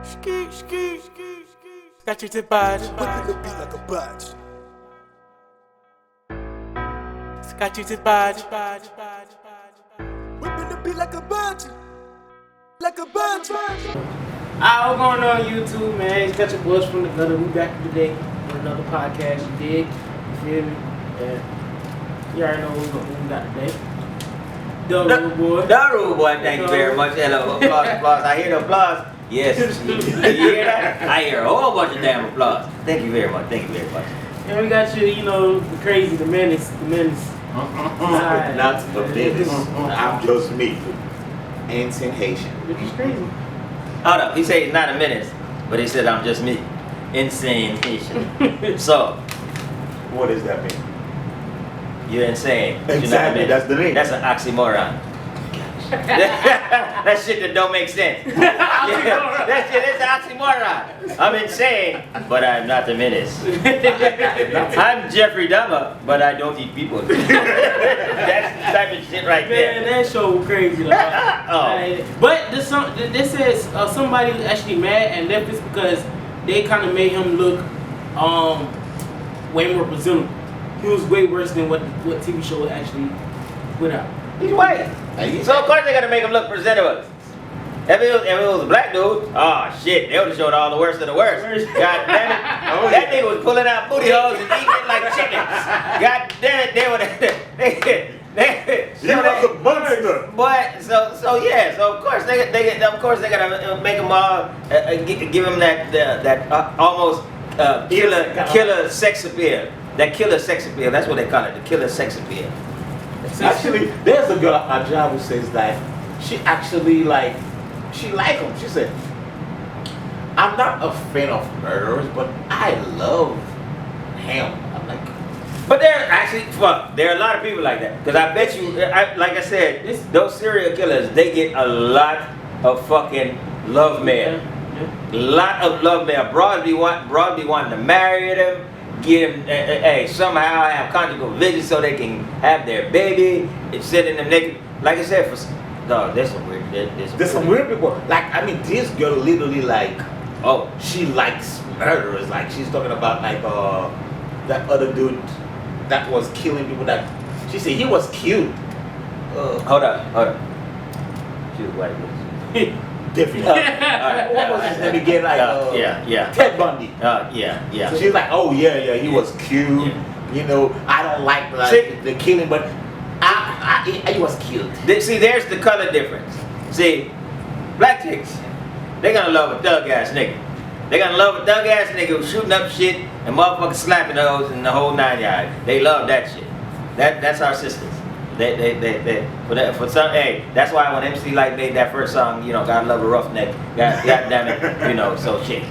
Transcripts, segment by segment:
Ski, ski, ski, ski. Got you to bad. Whipping the beat like a bat. Got you to bad. Whipping the beat like a bat. Like a bat. What's going on YouTube, man? It's got your boys from the gutter. We back today with another podcast. You dig? You feel me? Yeah. You already know what we got today. The Rude Boy. The Rude Boy, thank you very much. Hello, applause, applause. I hear the applause. Yes. You hear that? I hear a whole bunch of damn applause. Thank you very much. Thank you very much. And we got the crazy, the menace. Not the business. I'm just me. Insane Haitian. Which is crazy. Hold up. He said he's not a menace, but he said I'm just me. Insane Haitian. So, What does that mean? you're insane. But Exactly, you're not a menace. that's the name. That's an oxymoron. That shit that don't make sense. Yeah, that shit is an oxymoron. I'm insane, but I'm not a menace. I'm Jeffrey Dahmer, but I don't eat people. That's the type of shit right Man, there. that show was crazy though. Oh. But this says somebody was actually mad at Netflix because they kind of made him look way more presentable. He was way worse than what TV show actually put out. He's white. So of course they gotta make him look presentable. If it was a black dude, oh shit, they would have showed all the worst of the worst. God damn it. That nigga was pulling out booty holes and eating it like chickens. God damn it, they would have You was a monster. But so of course they gotta make him give him that almost killer sex appeal. That killer sex appeal. That's what they call it. The killer sex appeal. Actually, there's a girl at my job who says that she actually she like him. She said, I'm not a fan of murderers, but I love him. I'm like, But there are a lot of people like that. Because I bet you, like I said, those serial killers, they get a lot of fucking love mail. A lot of love mail. Broadly wanting to marry them. Get them, somehow have conjugal visits so they can have their baby. It's sitting them naked. Like I said, there's some weird. there's some weird people. This girl literally she likes murderers. Like she's talking about that other dude that was killing people. That she said he was cute. Hold up. She was white bitch. Different. What was his name again? Yeah. Ted Bundy. Yeah. So she's like, oh yeah, he was cute. Yeah. You know, I don't like the killing, but he was cute. See, there's the color difference. See, black chicks, they gonna love a thug ass nigga. They gonna love a thug ass nigga who's shooting up shit and motherfucking slapping those in the whole 9 yards. They love that shit. That's our sisters. That's why when MC Light made that first song, God love a roughneck, God damn it, so shit.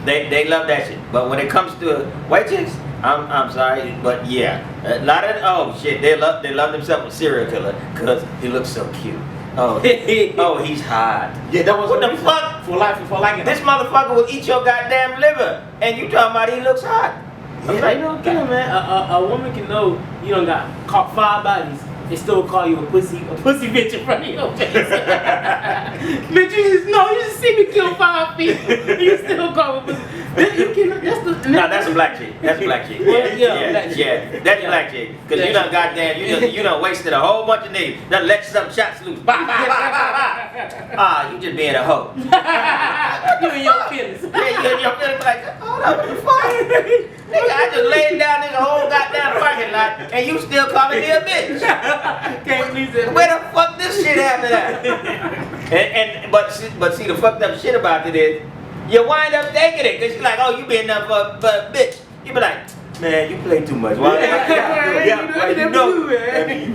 They love that shit. But when it comes to white chicks, I'm sorry, but yeah, a lot of they love themselves a serial killer because he looks so cute. Oh, he's hot. Yeah, that was what the fuck for liking this motherfucker will eat your goddamn liver, and you talking about he looks hot. Yeah, like, kidding, man. A woman can know you done got caught 5 bodies. They still call you a pussy bitch in front of your face. Bitch, you just see me kill 5 people. You still call me a pussy. That's a black chick. That's a black chick. Black chick. That's a black chick. Because you done goddamn, you done wasted a whole bunch of niggas. Done let some shots loose. Bah, bah, bah, bah, bah. You just being a hoe. You in your feelings. Yeah, you in your feelings like, hold up, what the fuck? Nigga, I just laid down this whole goddamn parking lot and you still calling me a bitch. Can't believe that. Where the fuck this shit happened at? But see the fucked up shit about it is you wind up taking it because you're like, oh, you being nothing for a bitch. You be like, man, you play too much. Why? You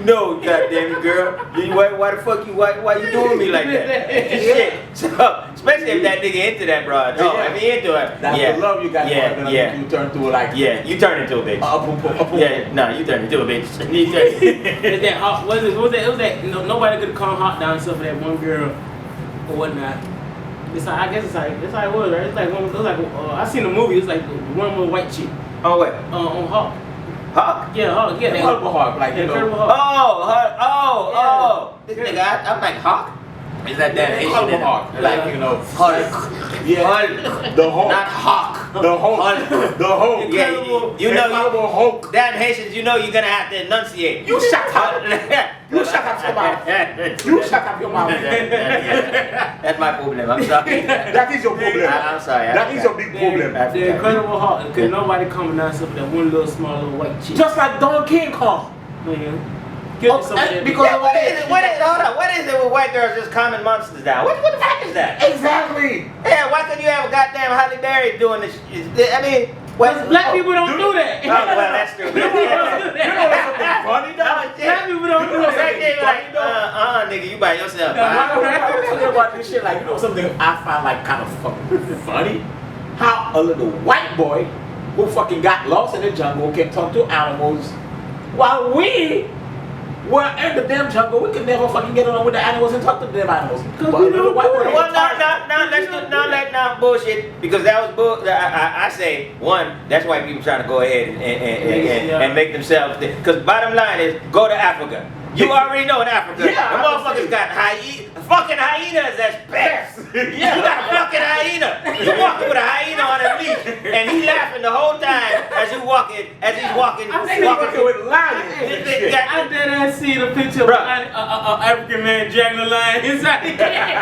know, goddamn it, girl. Why the fuck why you doing me like that? Shit. So, especially if that nigga into that broad. Oh, if he into it. That's the love you got. You turn to you turn into a bitch. You turn into a bitch. Is that hot? Was that nobody could calm hot down except for that one girl or whatnot. I guess that's how it was, right? It's like I seen the movie. It's like one with a white chick. Oh wait. On Hawk. Hawk? Yeah, Hawk. Yeah, Incredible Hawk. Hawk. This nigga, I'm like Hawk. Is that damn Haitian? Incredible Hulk. Like, you know. Hulk. Yeah. Hulk. The Hulk. Not Hawk. The Hulk. Hulk. The Hulk. Yeah, you know, Incredible Hulk. damn Haitians, you know you're gonna have to enunciate. You shut up. You shut up your mouth. You shut up your mouth. That's my problem. I'm sorry. That is your problem. I'm sorry. That is your big problem. The Incredible Hulk, because nobody coming out with that one little small little white chick. Just like Don King Kong. Man. Give me some of that. Because Yeah, what is it? Hold on. What is it with white girls just calming monsters down? What the fuck is that? Exactly. Yeah, why couldn't you have a goddamn Halle Berry doing this? I mean, what? Black people don't do that. Oh, well, that's true. You know what's something funny though? Black people don't do Black that. people like, nigga, you by yourself. I'm talking about this shit, like, you know, something I find like kind of fucking funny. How a little white boy who fucking got lost in the jungle can talk to animals, while we were in the damn jungle, we could never fucking get along with the animals and talk to the damn animals. Because we don't white boy. Well, let's not bullshit, because that was bull. I say, one, that's why people trying to go ahead and make themselves. Because bottom line is, go to Africa. You already know in Africa, the motherfuckers got fucking hyenas as pets. You got a fucking hyena. You walking with a hyena on a leash, and he laughing the whole time as he's walking with lions. I didn't see the picture of an African man dragging a lion inside the cage.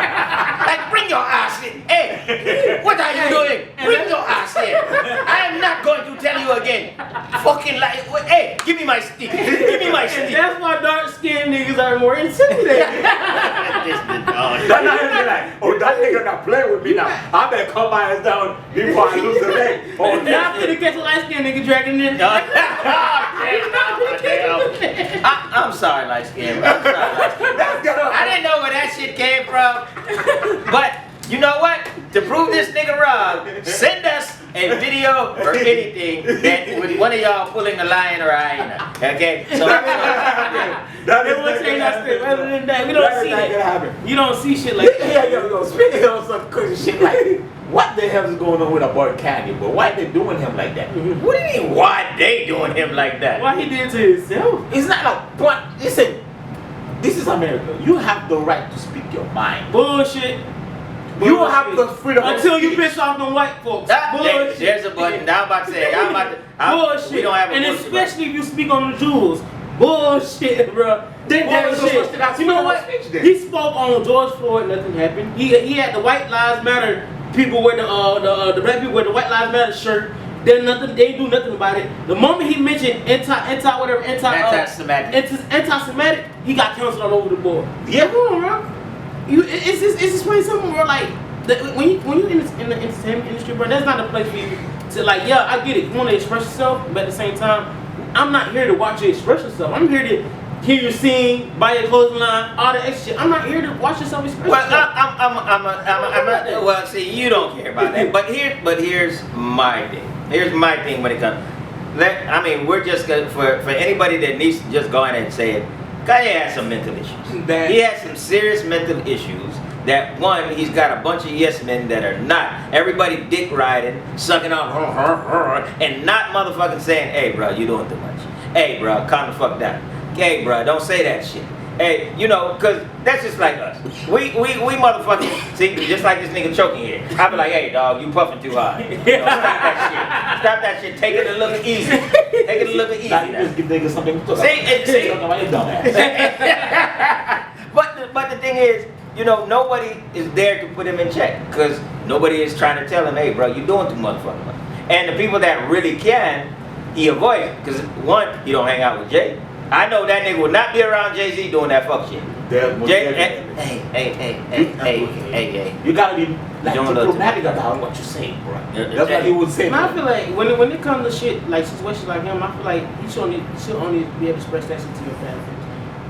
Like, bring your ass in. Hey, what are you doing? Bring your ass in. I am not going to tell you again. Fucking like, hey, give me my stick. Give me my stick. That's why dark skinned niggas are more intimidating. That nigga like, oh, that nigga not playing with me now. I better calm my ass down before I lose the leg. Oh, Now I'm gonna catch a light skinned nigga dragging in. I'm sorry, light skin. I didn't know where that shit came from. But you know what? To prove this nigga wrong, send us a video or anything that with one of y'all pulling a lion or a hyena. Okay? So that is Other than that, we don't see not gonna that. happen. You don't see shit like that. Yo, speaking of some crazy shit, like, what the hell is going on with a boy Kanye? But why they doing him like that? what do you mean? Why they doing him like that? Why he did it to himself? It's not like, but listen, this is America. You have the right to speak your mind. Bullshit. You have the freedom of until you speech. piss off them white folks. Bullshit. There's a button. Now I'm about to say. Bullshit. We don't have a and bullshit especially if you speak on the jewels. Bullshit, bro. Bullshit. You know what? He spoke on George Floyd. Nothing happened. He had the White Lives Matter people wear the black people wear the White Lives Matter shirt. Then nothing. They do nothing about it. The moment he mentioned anti-Semitic, he got canceled all over the board. Yeah. Come on, bro. It's just plain simple, bro. Like when you in the entertainment industry, bro, that's not a place for you to like. Yeah, I get it. You want to express yourself, but at the same time, I'm not here to watch you express yourself. I'm here to hear you sing, buy your clothing line, all the extra shit. I'm not here to watch yourself express yourself. Well, see, you don't care about that. But here's my thing. Here's my thing when it comes. We're just gonna, for anybody that needs to just go in and say it. Kanye has some mental issues. He has some serious mental issues. That one, he's got a bunch of yes men that are not. Everybody dick riding, sucking on, and not motherfucking saying, hey, bro, you doing too much. Hey, bro, calm the fuck down. Hey, bro, don't say that shit. Hey, you know, because that's just like us. We motherfucking, see, just like this nigga choking here. I be like, hey, dog, you puffing too hard. You know, stop that shit. Stop that shit. Take it a little easy. Take it a little easy. Now you just give niggas something to talk See? about. But the thing is, you know, nobody is there to put him in check. Because nobody is trying to tell him, hey, bro, you doing too motherfucking much. And the people that really can, he avoids. Because one, he don't hang out with Jay. I know that nigga will not be around Jay-Z doing that fuck shit. Hey. You gotta be like diplomatic about what you say, bro. That's what he would say. I feel like when it comes to shit like situations like him, I feel like you should only be able to express that shit to your fans.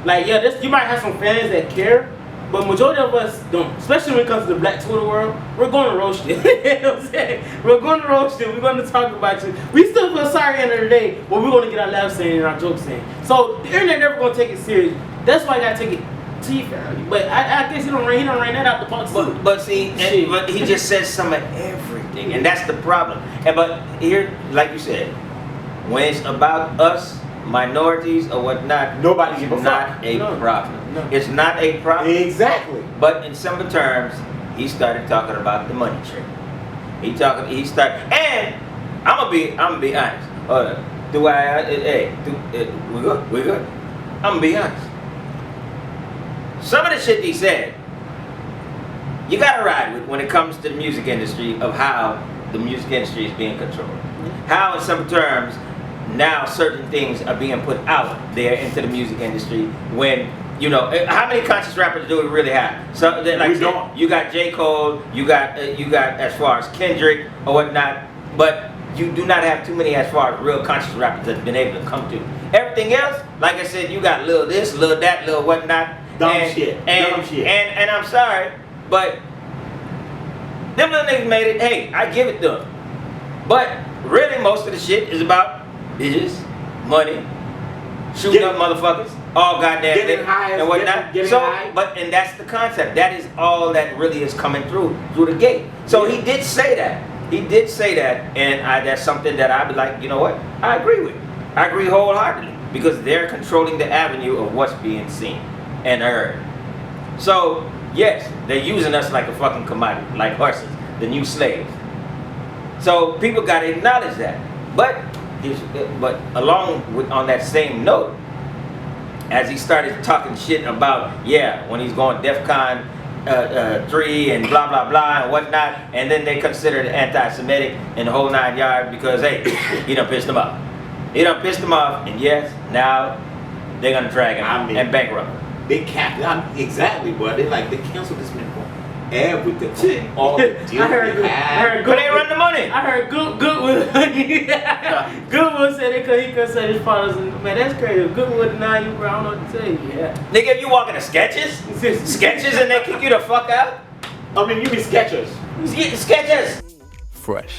Like you might have some fans that care, but majority of us don't. Especially when it comes to the black Twitter world, we're going to roast you. You know what I'm saying? We're going to roast you. We're going to talk about you. We still feel sorry at the end of the day, but we're going to get our laughs in and our jokes in. So the internet never going to take it serious. That's why you got to take it to your family. But I guess he don't ran that out the box. But see, but he just says some of everything, and that's the problem. But here, like you said, when it's about us, minorities or whatnot, Nobody is give a not fuck. a No. problem. No. It's not a problem. Exactly. But in simple terms, he started talking about the money trick. He started, and I'm gonna be honest. We good. I'm gonna be honest. Some of the shit he said, you gotta ride with when it comes to the music industry of how the music industry is being controlled. How, in some terms, now certain things are being put out there into the music industry when, you know, how many conscious rappers do we really have? So, like, We don't. You got J. Cole, you got as far as Kendrick or whatnot, but you do not have too many as far as real conscious rappers that's been able to come to. Everything else, like I said, you got little this, little that, little whatnot. Dumb shit. And I'm sorry, but them little niggas made it. Hey, I give it to them. But really, most of the shit is about bitches, money, shooting up motherfuckers, all goddamn Getting niggas high and whatnot. getting So, high. and that's the concept. That is all that really is coming through the gate. So he did say that. He did say that, and that's something that I'd be like, you know what? I agree with. I agree wholeheartedly because they're controlling the avenue of what's being seen and heard. So yes, they're using us like a fucking commodity, like horses, the new slaves. So people got to acknowledge that. But along with on that same note, as he started talking shit about when he's going DEFCON 3 and blah blah blah and whatnot, and then they considered it anti-Semitic and the whole 9 yards because hey, he done pissed them off. He done pissed them off, and yes, now they're gonna drag him and bankrupt him. They can't. Exactly, but they canceled this man for everything. All the deals I heard But they run the money. I heard Goodwood. Goodwood said he could say his fathers. Man, that's crazy. Goodwood would deny you, bro. I don't know what to tell you. Yeah. Nigga, if you walking to sketches and they kick you the fuck out. I mean, you be Skechers. Sketches. Fresh,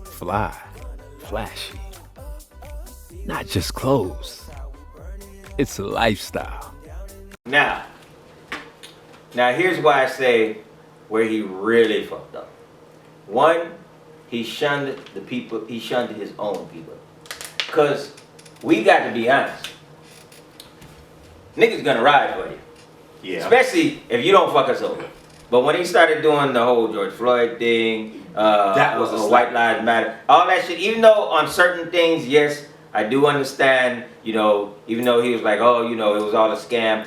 fly, flashy. Not just clothes. It's a lifestyle. Now here's why I say where he really fucked up. One, he shunned the people, he shunned his own people. Cause we got to be honest. Niggas gonna ride for you. Yeah. Especially if you don't fuck us over. But when he started doing the whole George Floyd thing, That was a slap. White Lives Matter, all that shit, even though on certain things, yes, I do understand, you know, even though he was like, oh, you know, it was all a scam.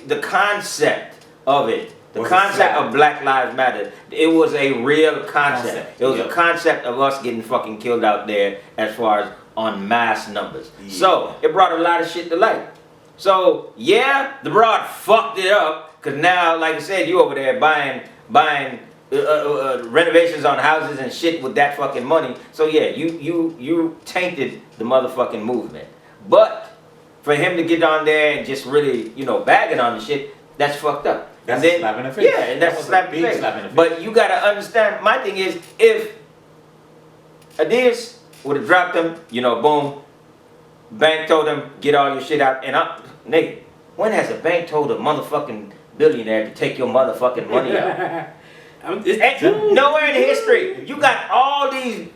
The concept of it, the Was a concept slap. of Black Lives Matter, it was a real concept. It was a yeah. concept of us getting fucking killed out there as far as on mass numbers. Yeah. So it brought a lot of shit to light. So yeah, the broad fucked it up because now, like I said, you over there buying renovations on houses and shit with that fucking money. So yeah, you tainted the motherfucking movement. But for him to get on there and just really, you know, bagging on the shit, that's fucked up. That's And a slap in the face. Yeah, and that's That a was a slap in big the face. slap in the face. But you gotta understand, my thing is, if Adidas would have dropped him, you know, boom, bank told him, get all your shit out, and nigga, when has a bank told a motherfucking billionaire to take your motherfucking money out? Nowhere in history. You got all these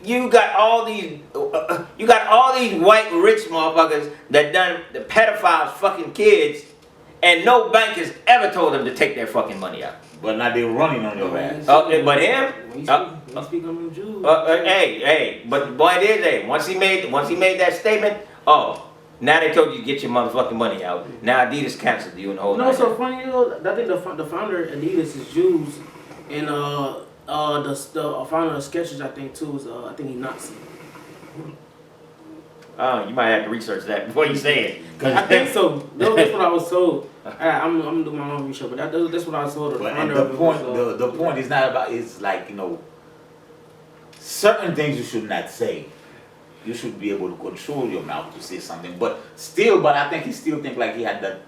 white rich motherfuckers that done the pedophiles fucking kids, and no bank has ever told them to take their fucking money out. But now they're running on your ass. But him, When you speak on them Jews. but the point is, once he made that statement, now they told you to get your motherfucking money out. Now Adidas canceled you and the whole. You know what's so funny, yo? I think the founder of Adidas is Jews, and the founder of Skechers, I think too, is I think he's Nazi. You might have to research that before you say it. I think so. That's what I was told. I'm gonna do my own research, but that's what I was told. But and the point is not about. It's like, you know, certain things you should not say. You should be able to control your mouth to say something. But I think he still think like he had that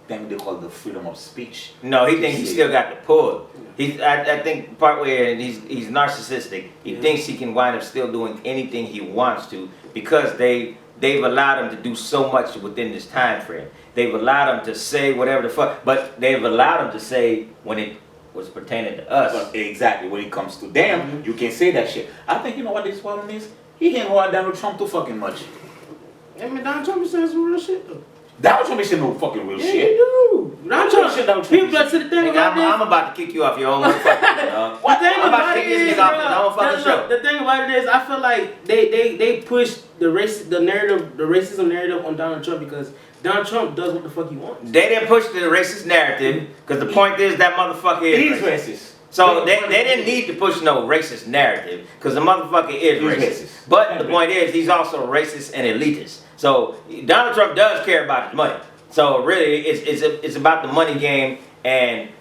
thing they call the freedom of speech. No, he thinks he still got the pull. I think part where he's narcissistic. He thinks he can wind up still doing anything he wants to because they've allowed him to do so much within this time frame. They've allowed him to say whatever the fuck, but they've allowed him to say when it was pertaining to us. But exactly, when it comes to them, you can say that shit. I think, you know what this problem is? He ain't want Donald Trump too fucking much. I mean, Donald Trump is saying some real shit though. Donald Trump ain't saying no fucking real Yeah, shit. you do. Donald Trump. People that to the thing Nigga, about this. I'm about to kick you off your own motherfucking dog. The thing I'm about about to it kick this is, nigga off his own fucking show. the thing about it is, I feel like they push the racism narrative on Donald Trump because Donald Trump does what the fuck he wants. They didn't push the racist narrative because the point is that motherfucker is He's racist. So they didn't need to push no racist narrative because the motherfucker is racist. But the point is he's also racist and elitist. So Donald Trump does care about his money. So really it's about the money game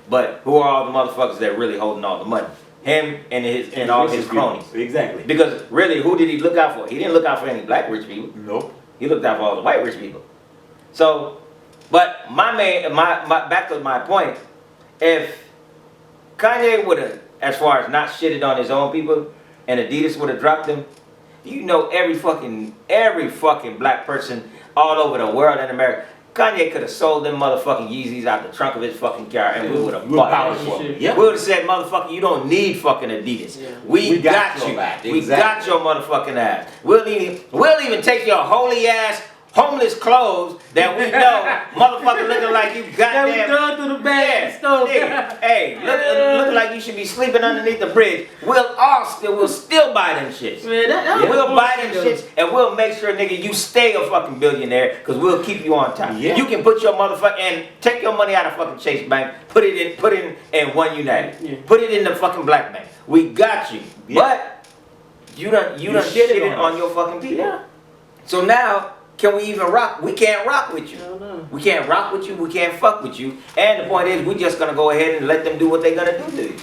but who are all the motherfuckers that really holding all the money? Him and all his cronies. Exactly. Because really, who did he look out for? He didn't look out for any black rich people. Nope. He looked out for all the white rich people. So, but my back to my point, if Kanye would have, as far as not shitted on his own people, and Adidas would have dropped him, you know every fucking black person all over the world in America, Kanye could have sold them motherfucking Yeezys out the trunk of his fucking car and we would have bought that. Yep. We would have said, motherfucker, you don't need fucking Adidas. Yeah. We got you. Back. We got your motherfucking ass. We'll even take your holy ass homeless clothes that we know motherfucker looking like you goddamn. That we done through the bag stuff. Hey, looking like you should be sleeping underneath the bridge. We'll still buy them shits. Man, we'll buy them shits and we'll make sure, nigga, you stay a fucking billionaire because we'll keep you on top. Yeah. You can put your motherfucker and take your money out of fucking Chase Bank, put it in One United. Yeah. Put it in the fucking Black Bank. We got you. Yeah. But you done shitted on your fucking people. Yeah. So now, can we even rock? We can't rock with you. No. We can't rock with you. We can't fuck with you. And the point is, we just gonna go ahead and let them do what they gonna do to you.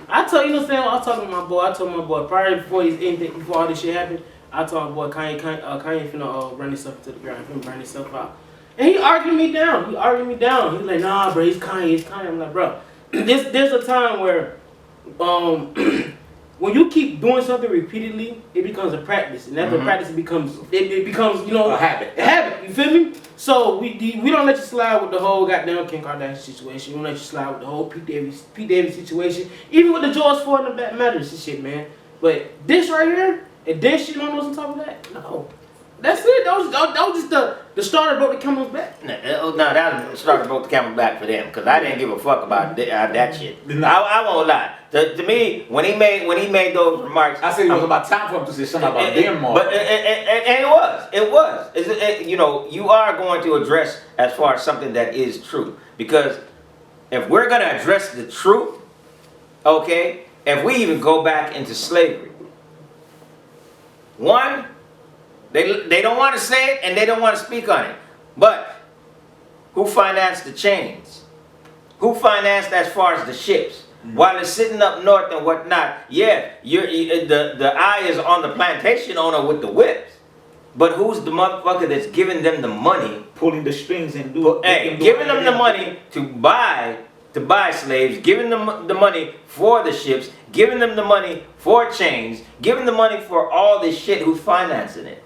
I told you know what I'm saying. I was talking to my boy. I told my boy prior before all this shit happened. I told my boy Kanye finna run himself to the ground. He finna burn himself out. And he argued me down. He's like, nah, bro, it's Kanye. I'm like, bro, there's a time where when you keep doing something repeatedly, it becomes a practice, and after practice, it becomes you know a habit. A habit. You feel me? So we don't let you slide with the whole goddamn Kim Kardashian situation. We don't let you slide with the whole Pete Davidson situation, even with the George Floyd and the Black Matters and shit, man. But this right here, and this shit on those on top of that, no. That's it. That was just the starter broke the camel's back. No, that was the starter broke the camel's back for them because I didn't give a fuck about that shit. I won't lie. To me, when he made those remarks, I said it was about time for him to say something about them more. But it was. You know, you are going to address as far as something that is true because if we're gonna address the truth, okay, if we even go back into slavery, one. They don't want to say it and they don't want to speak on it. But who financed the chains? Who financed as far as the ships? While it's sitting up north and whatnot, yeah, the eye is on the plantation owner with the whips. But who's the motherfucker that's giving them the money? Pulling the strings and giving them the money to buy slaves, giving them the money for the ships, giving them the money for chains, giving the money for all this shit. Who's financing it?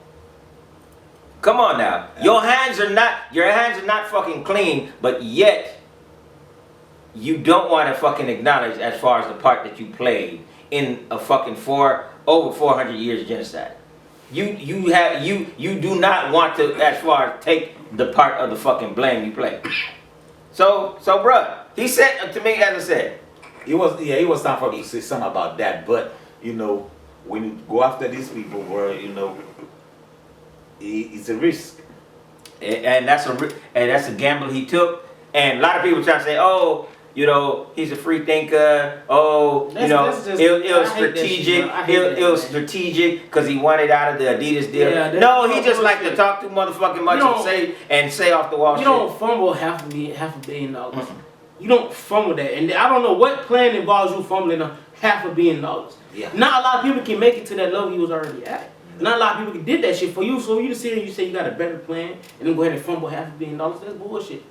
Come on now. Your hands are not fucking clean, but yet you don't want to fucking acknowledge as far as the part that you played in a fucking over 400 years of genocide. You do not want to as far as take the part of the fucking blame you play. So bruh, he said to me, as I said, it was time for him to say something about that, but you know, when you go after these people where, you know, it's a risk, and that's a gamble he took. And a lot of people try to say, oh, you know, he's a free thinker. Oh, you know, it was strategic. It was strategic because he wanted out of the Adidas deal. Yeah, no, he just liked to talk too motherfucking much and say off the wall shit. You don't fumble half $1 billion. You don't fumble that, and I don't know what plan involves you fumbling $500 million. Yeah. Not a lot of people can make it to that level he was already at. Not a lot of people did that shit for you. So you sit here and you say you got a better plan and then go ahead and fumble $500 million. That's bullshit.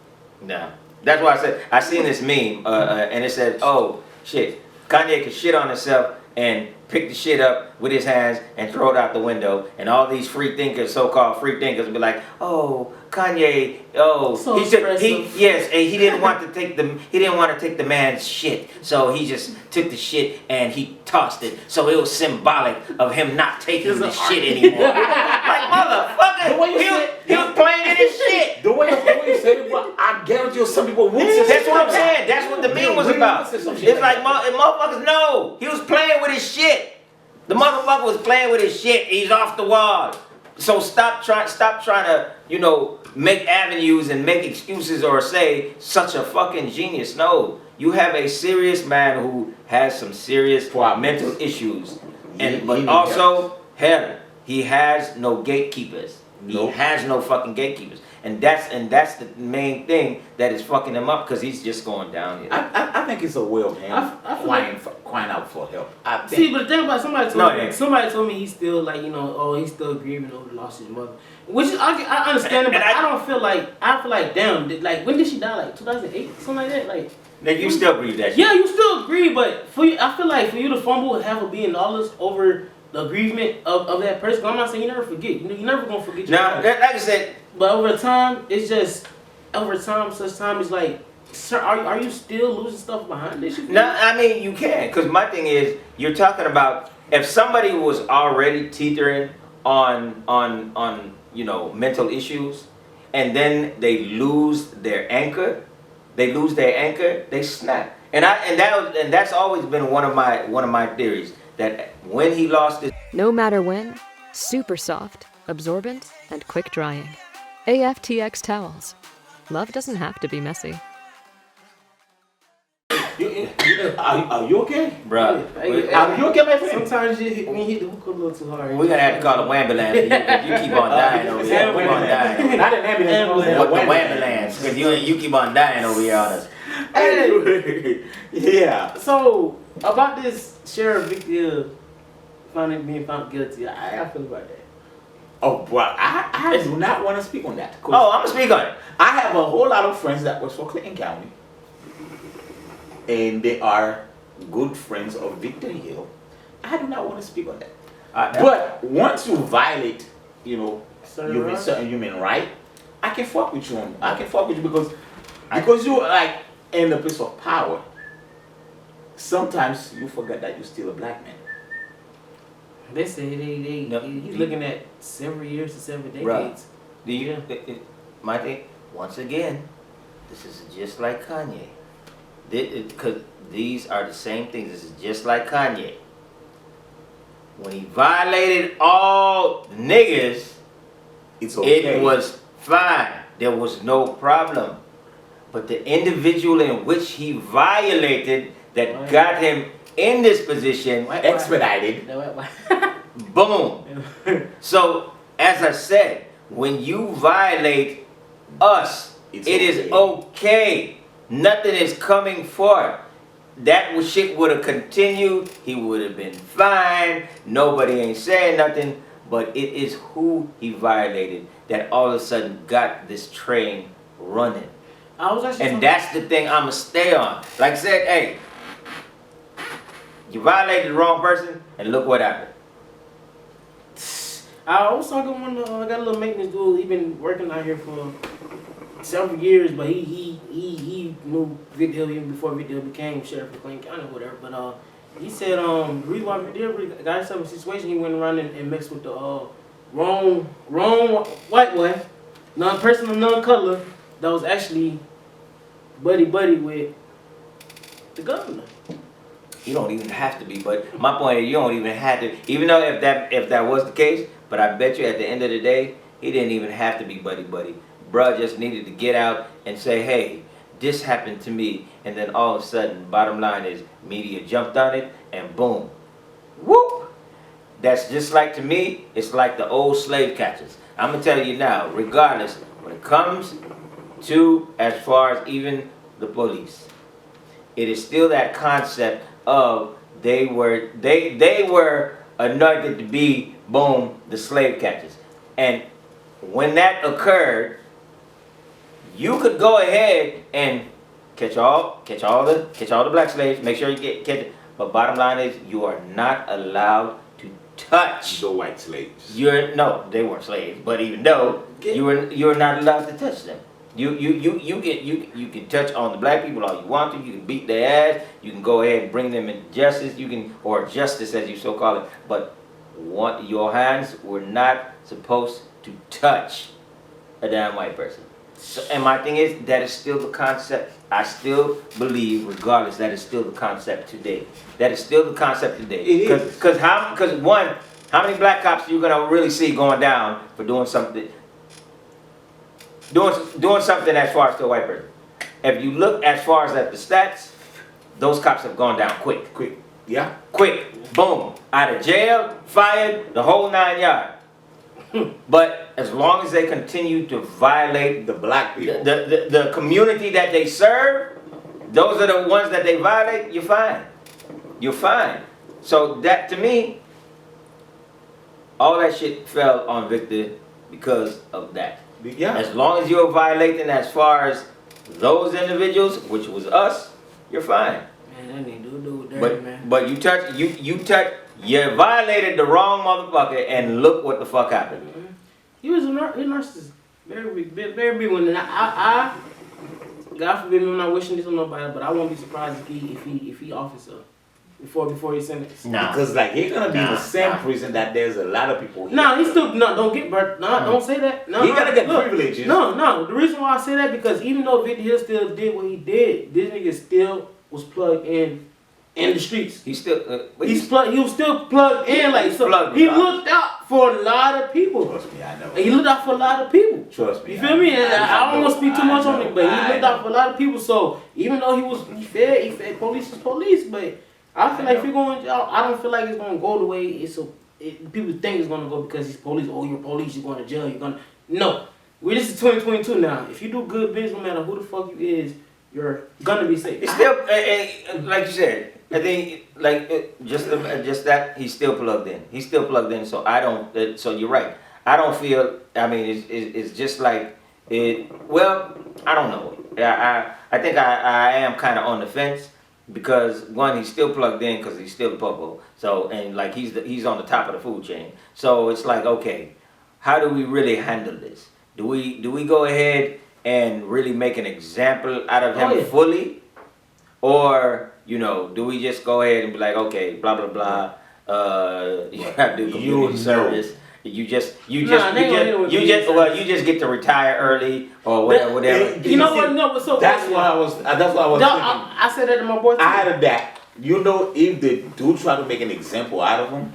Nah. That's why I said, I seen this meme and it said, oh shit, Kanye can shit on himself and pick the shit up with his hands and throw it out the window, and all these free thinkers, so-called free thinkers, will be like, "Oh, Kanye, oh, So he expressive. yes, and he didn't want to take the man's shit, so he just took the shit and he tossed it, so it was symbolic of him not taking the shit anymore." Like motherfucker, The way you he was playing in his shit. The way you said it, but I guarantee you, some people would say That's what I'm saying. That's what the meme was about. It's It's like motherfuckers know he was playing with his shit. The motherfucker was playing with his shit. He's off the wall. So stop trying to, make avenues and make excuses or say such a fucking genius. No, you have a serious man who has some serious mental issues, but also hell, he has no gatekeepers. He has no fucking gatekeepers. And that's the main thing that is fucking him up, because he's just going down here. I think it's a way of him crying out for help. See, but the thing about somebody told me he's still like, he's still grieving over the loss of his mother, which is I understand it, but I feel like damn, like when did she die? Like 2008, something like that. Like Nigga, you still grieve that shit. Yeah, you still grieve, but I feel like for you to fumble $500 million over the bereavement of that person, I'm not saying you never forget. You're never gonna forget. Now, like I said. But over time, such time is like, sir, are you still losing stuff behind this? No, I mean you can, because my thing is, you're talking about if somebody was already teetering on mental issues, and then they lose their anchor, they snap. And that's always been one of my theories, that when he lost his No matter when, super soft, absorbent, and quick drying. AFTX towels. Love doesn't have to be messy. Are you okay? Bro, Are you okay, my friend? Sometimes you hit the hook a little too hard. we're gonna have to call the ambulance for you, because you keep on dying over here. You keep on dying. Not an ambulance. What the ambulance? Because you keep on dying over here on us. Anyway, yeah. So about this Sheriff Victor being found guilty, I feel about that. Oh, bro, I do not want to speak on that. Oh, I'm gonna speak on it. I have a whole lot of friends that work for Clinton County, and they are good friends of Victor Hill. I do not want to speak on that. But once you violate, certain human right, I can fuck with you because you're like in the place of power. Sometimes you forget that you're still a black man. They say he's looking at several years to several decades. Bruh, my thing, once again, this is just like Kanye. Because these are the same things. This is just like Kanye. When he violated all niggas, It's okay. it was fine. There was no problem. But the individual in which he violated that got him in this position, expedited. boom. So, as I said, when you violate us, it is okay. Nothing is coming forth. That shit would have continued. He would have been fine. Nobody ain't saying nothing. But it is who he violated that all of a sudden got this train running. And that's the thing I'ma stay on. Like I said, hey, you violated the wrong person, and look what happened. I was talking to I got a little maintenance dude. He been working out here for several years, but he knew Victor Hill even before Victor Hill became sheriff of Clayton County or whatever. But he said the reason why Victor Hill got himself in a situation, he went around and mixed with the wrong white boy, non-personal, non-color, that was actually buddy with the governor. You don't even have to be, but my point is you don't even have to, even though if that was the case, but I bet you at the end of the day, he didn't even have to be buddy. Bruh just needed to get out and say, hey, this happened to me, and then all of a sudden, bottom line is, media jumped on it, and boom. Whoop! That's just like, to me, it's like the old slave catchers. I'm going to tell you now, regardless, when it comes to, as far as even the police, it is still that concept of they were anointed to be, boom, the slave catchers. And when that occurred, you could go ahead and catch all the black slaves, make sure you catch it. But bottom line is, you are not allowed to touch. The white slaves. No, they weren't slaves, but even though you're not allowed to touch them. You can touch on the black people all you want to. You can beat their ass. You can go ahead and bring them into justice. Or justice as you so call it. But your hands were not supposed to touch a damn white person. So, and my thing is, that is still the concept. I still believe, regardless, that is still the concept today. That is still the concept today. It is. Because one, how many black cops are you gonna really see going down for doing something? Doing something as far as to a white person. If you look as far as at the stats, those cops have gone down quick. Yeah. Quick, boom, out of jail, fired, the whole 9 yards. But as long as they continue to violate The black people. the community that they serve, those are the ones that they violate, you're fine. You're fine. So that, to me, all that shit fell on Victor because of that. Yeah. As long as you're violating as far as those individuals, which was us, you're fine. Man, that nigga do dirty, man. But you violated the wrong motherfucker, and look what the fuck happened. He was a narcissist. Very big one. And I God forbid me, I'm not wishing this on nobody, but I won't be surprised if he officer before he's sentenced. Nah. Because like he's gonna be in the same prison that there's a lot of people here. No, he still don't get burnt. No, don't say that. No, He gotta get look, privileges. No. The reason why I say that because even though Victor Hill still did what he did, this nigga still was plugged in the streets. He still He was still plugged in, like so. plugged, He dog. looked out for a lot of people. Trust me, I know. And he looked out for a lot of people. Trust me. You feel me? And I don't want to speak too much on it, it, but he looked out for a lot of people. So even though he fed police is police, but I feel like if you're going to jail, I don't feel like it's going to go the way people think it's going to go because he's police. Oh, you're police, you're going to jail, No. This is 2022 now. If you do good business, no matter who the fuck you is, you're going to be safe. It's still, like you said, I think, just that, he's still plugged in. He's still plugged in, so I don't, so you're right. I don't feel, I mean, it's just like, well, I don't know. I think I am kind of on the fence. Because one, he's still plugged in because he's still popo. So, and like he's on the top of the food chain. So it's like, okay, how do we really handle this? Do we go ahead and really make an example out of him fully, or do we just go ahead and be like, okay, blah blah blah, you have to do community service. You just get to retire early or whatever. You know what? No, but so that's what I was thinking. I said that to my boy too. I had that. If they do try to make an example out of him,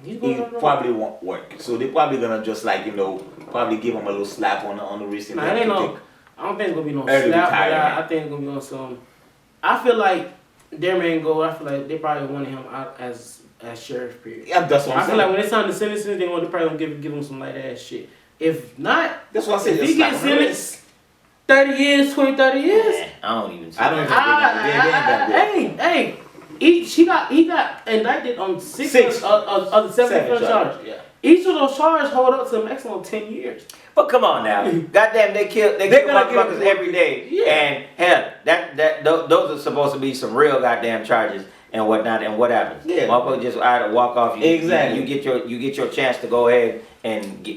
it probably won't work. So they're probably gonna just probably give him a little slap on the wrist. Nah, I don't think it's gonna be no slap. But I think it's gonna be on some. I feel like their main goal. I feel like they probably wanted him out as sheriff, period. Yeah, that's what I'm saying. I feel like when it's time to sentence him, they probably gonna give him some light ass shit. If not, that's what I said. If he gets sentenced 30 years, 20-30 years. I don't even see Hey, he got indicted on six of the seven charges. Yeah. Each of those charges hold up to a maximum of 10 years. But come on now, goddamn, they kill motherfuckers every day, and hell, those are supposed to be some real goddamn charges and whatnot. And what happens? Yeah, motherfuckers just either walk off. Exactly. You get your chance to go ahead and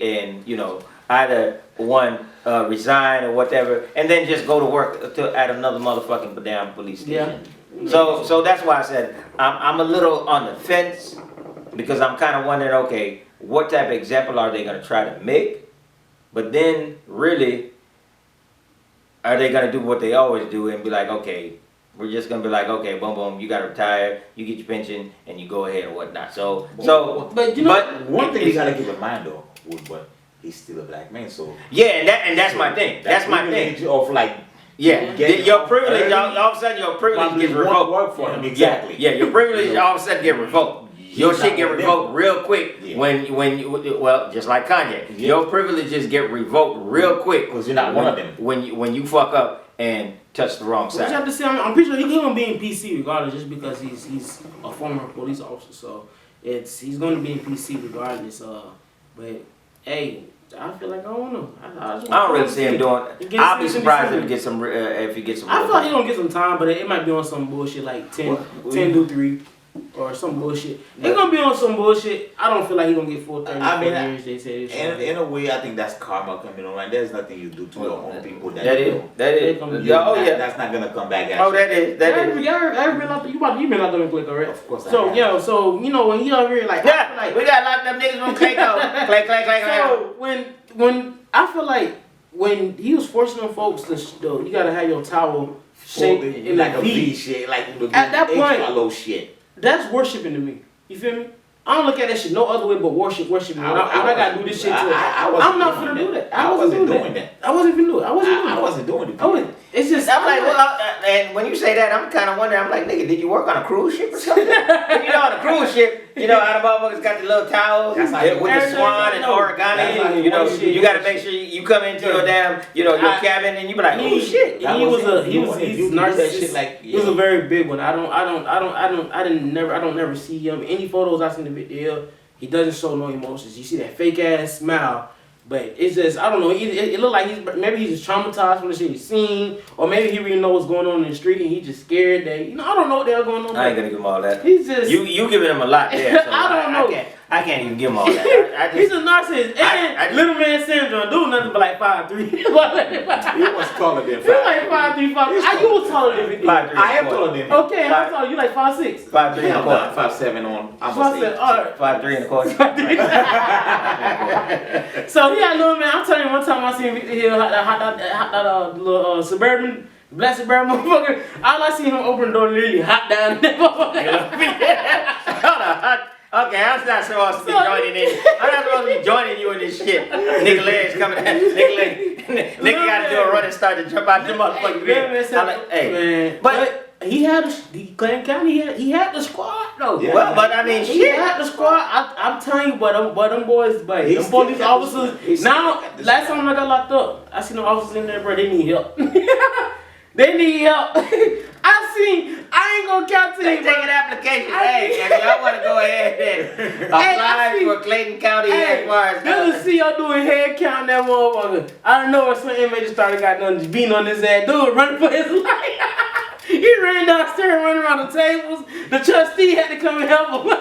either one resign or whatever, and then just go to work at another motherfucking damn police station. Yeah. So that's why I said I'm a little on the fence because I'm kind of wondering, okay, what type of example are they gonna try to make? But then, really, are they going to do what they always do and be like, okay, we're just going to be like, okay, boom, boom, you got to retire, you get your pension, and you go ahead and whatnot. But one thing you got to keep in mind, though, but he's still a black man, so... Yeah, and that's my thing. That's my thing. Of your privilege, all of a sudden, your privilege gets revoked. Work for him, exactly. Yeah, your privilege all of a sudden get revoked. Your shit get revoked real quick when just like Kanye. Yeah. Your privileges get revoked real quick because you're not one of them. When you fuck up and touch the wrong side. But you have to say, I'm pretty sure he's gonna be in PC regardless, just because he's a former police officer. So he's gonna be in PC regardless. But hey, I feel like I don't know. I don't really see him doing. I'll be surprised if he gets some. If he gets some. I feel like he gonna get some time, but it might be on some bullshit like 10 do 3 or some bullshit. It's gonna be on some bullshit. I don't feel like he gonna get full 30 years. They say. In a way, I think that's karma coming on. Like, there's nothing you do to your own people that is. That's not gonna come back at you. That is. Y'all been out there. You been out there in Clayco, right? Of course. So when he over here like, Yeah, like we got a lot of them niggas from Clayco. Clay. So when I feel like when he was forcing them folks to, you gotta have your towel shaped in like a V V shape, like at that point, low shit. That's worshiping to me. You feel me? I don't look at that shit no other way but worship. When I gotta do this shit too. I'm not gonna do that. I wasn't doing that. I wasn't even doing it. I wasn't doing it. It's just I'm like, and when you say that, I'm kind of wondering. I'm like, nigga, did you work on a cruise ship or something? On a cruise ship, how the motherfuckers got the little towels with the swan and origami. You got to make sure you come into your damn, your cabin, and you be like, oh shit. He's narcissist. He was a very big one. I don't never see him. Any photos I seen the video, he doesn't show no emotions. You see that fake ass smile. But it's just, I don't know, it look like maybe he's just traumatized from the shit he's seen, or maybe he really knows what's going on in the street and he's just scared that, I don't know what the hell going on. I ain't gonna give him all that. He's just... You giving him a lot there, so I don't know. I can't even give him all that. He's a narcissist. And little man syndrome, do nothing but like 5'3". He was taller than 5'3". He like 5'3", 5'3". You was taller than me. 5'3". I am taller than him. Okay, how tall? You like 5'6". 5'3" and a quarter. 5'7" on. I'm 5'3" and a quarter. So yeah, little man. I'm telling you, one time I seen Victor Hill hot little Suburban. Black Suburban motherfucker. All I see him open the door, literally hot down that motherfucker. Okay, I'm not supposed to be joining in. I'm not supposed to be joining you in this shit. Nigga legs coming out. Nigga got to do a run and start to jump out the motherfucking bed. I'm like, hey. But he had Clayton County. He had the squad though. Yeah. Well, but I mean, he had the squad. I'm telling you, but them boys, them police officers. Now, last time I got locked up, I seen them officers in there, bro. They need help. They need help. I ain't gonna count to you. They take an application. Hey, if y'all want to go ahead and apply for Clayton County as far as dude, see y'all doing head count that motherfucker. I don't know if some inmate just started got nothing beating on his ass. Dude, running for his life. He ran downstairs, running around the tables. The trustee had to come and help him.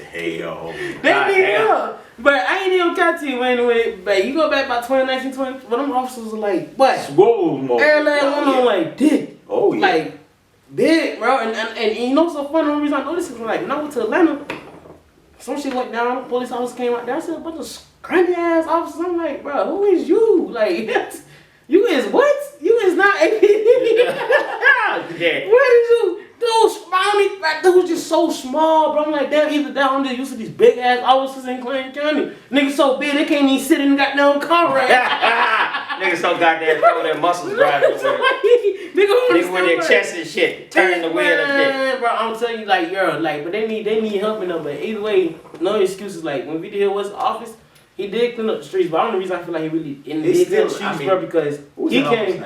Hey yo. They need help. But I ain't even got to you anyway. But you go back by 2019, 20. But them officers were like, what? Whoa, every last one of them like, dick. Oh yeah. Like, big, bro. And you know what's so funny? The only reason I know this is like, when I went to Atlanta, some shit went down. Police officers came out there. I said a bunch of scrumpy ass officers. I'm like, bro, who is you? Like, you is what? You is not APD. Yeah. Where is you? Dude, smiley, like, dude, just so small, bro. I'm like, damn, either that I'm just used to these big ass officers in Clayton County. Niggas so big, they can't even sit in the goddamn car right. Niggas so goddamn throw their muscles driving with it. Niggas with their chest and shit, turning the wheel and shit. Bro, I'm telling you, like, but they need help enough. But either way, no excuses. Like, when Vita Hill was in office, he did clean up the streets, but I don't know the reason I feel like he really did clean up the streets, bro, because he came.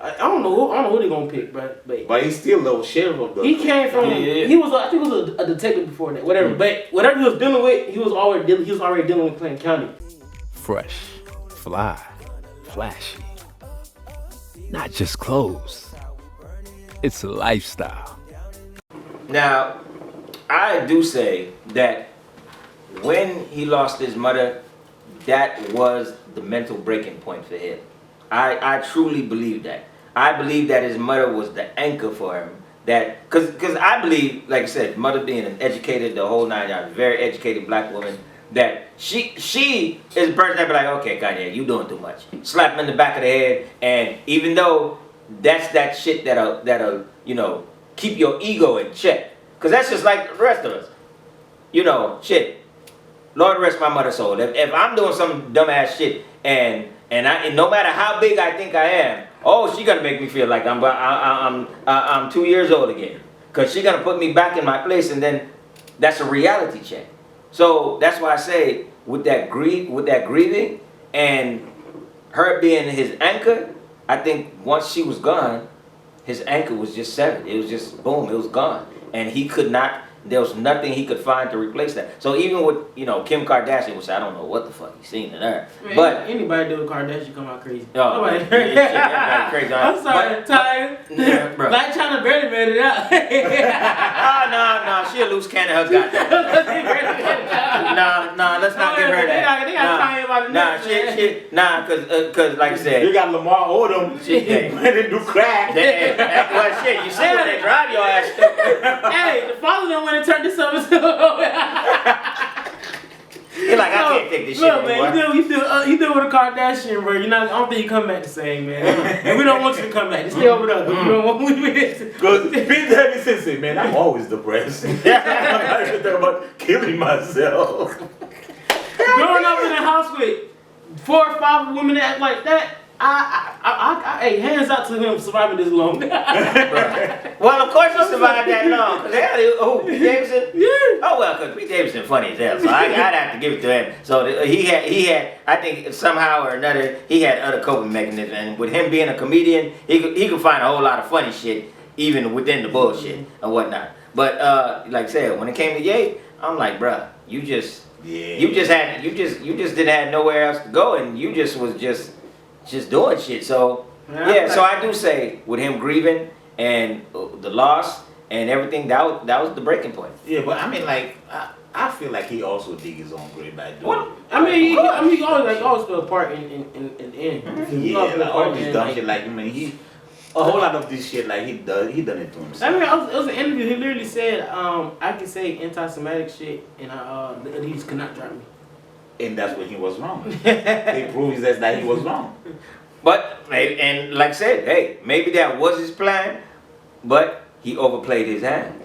I don't know who they gonna pick, but he's still the sheriff of the. He came from. Yeah. He was. I think he was a detective before that. Whatever. But whatever he was dealing with, he was already dealing with Clayton County. Fresh, fly, flashy. Not just clothes. It's a lifestyle. Now, I do say that when he lost his mother, that was the mental breaking point for him. I truly believe that. I believe that his mother was the anchor for him. That, cause I believe, like I said, mother being an educated, the whole 9 yards, very educated black woman, that she is the person that be like, okay, Kanye, you doing too much. Slap him in the back of the head, and even though that's that shit that'll keep your ego in check, cause that's just like the rest of us. Shit. Lord rest my mother's soul. If I'm doing some dumbass shit and no matter how big I think I am, she gonna make me feel like I'm 2 years old again, cause she gonna put me back in my place, and then that's a reality check. So that's why I say with that grieving and her being his anchor, I think once she was gone, his anchor was just severed. It was just boom, it was gone, and he could not there was nothing he could find to replace that. So even with, you know, Kim Kardashian, which I don't know what the fuck he's seen in her. Man, but anybody do with Kardashian come out crazy. Oh, Nobody. yeah, shit, everybody crazy. I'm sorry, Ty. Yeah, bro. Black China barely made it out. No, she a loose cannon. Her goddamn. No, let's not give her that. They got Kanye by the neck. Cause like I said, You got Lamar Odom. Shit, He went and do crack. well, shit, you see when they drive your ass. Hey, the father done went and turned this over. You're like, I can't take this shit look, anymore. man, you do with a Kardashian, bro. I don't think you come back the same, man. And we don't want you to come back. Just stay over there. We don't want you to. Because Pete Davidson said, man, I'm always depressed. I'm not even thinking about killing myself. Growing up in a house with 4 or 5 women that act like that, hey, hands out to him surviving this long. Well, of course he survived that long. Cause hell, Pete Davidson? Yeah. Oh well, cause Pete Davidson funny as hell, so I'd have to give it to him. So he had. I think somehow or another he had other coping mechanisms, and with him being a comedian, he could find a whole lot of funny shit even within the bullshit and whatnot. But like I said, when it came to Ye, I'm like, bruh, you just didn't have nowhere else to go, and you just was just doing shit. So so I do say with him grieving and the loss and everything, that was the breaking point. Yeah, but I mean, like, I feel like he also dig his own grave by doing. Well, I mean, he always play a part in the end. Yeah, like all this dumb shit. Like, I mean, a whole lot of this shit, like he done it to himself. I mean, it was an interview. He literally said, "I can say anti-Semitic shit, and the Adidas cannot drop me." And that's when he was wrong. They proved that he was wrong. But and like I said, hey, maybe that was his plan, but he overplayed his hand.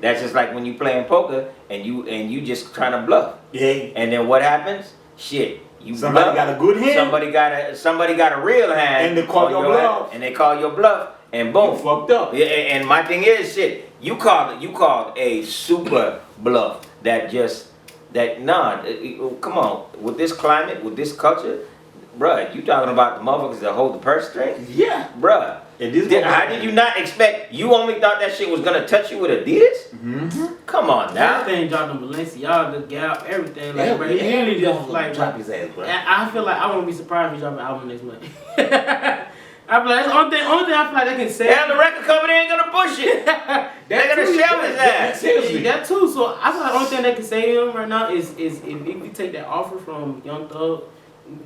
That's just like when you playing poker and you just trying to bluff. Yeah. And then what happens? Shit. Somebody bluff. got a good hand. Somebody got a real hand. And they call your bluff. And they call your bluff. And boom. You fucked up. Yeah, and my thing is, shit, you called a super bluff come on, with this climate, with this culture, bruh, you talking about the motherfuckers that hold the purse string? Yeah. Bruh. How did you not expect, you only thought that shit was gonna touch you with Adidas? Mm-hmm. Come on now. Everything dropped on Balenciaga, Gap, everything. Like, Yeah, bro, he literally just like drop his ass, bro. I feel like I won't be surprised if he drop an album next month. I feel like that's the only thing I feel like they can say. And the record company ain't gonna push it. They're gonna shelve his ass. Seriously. That too. So I feel like the only thing they can say to him right now is if you take that offer from Young Thug,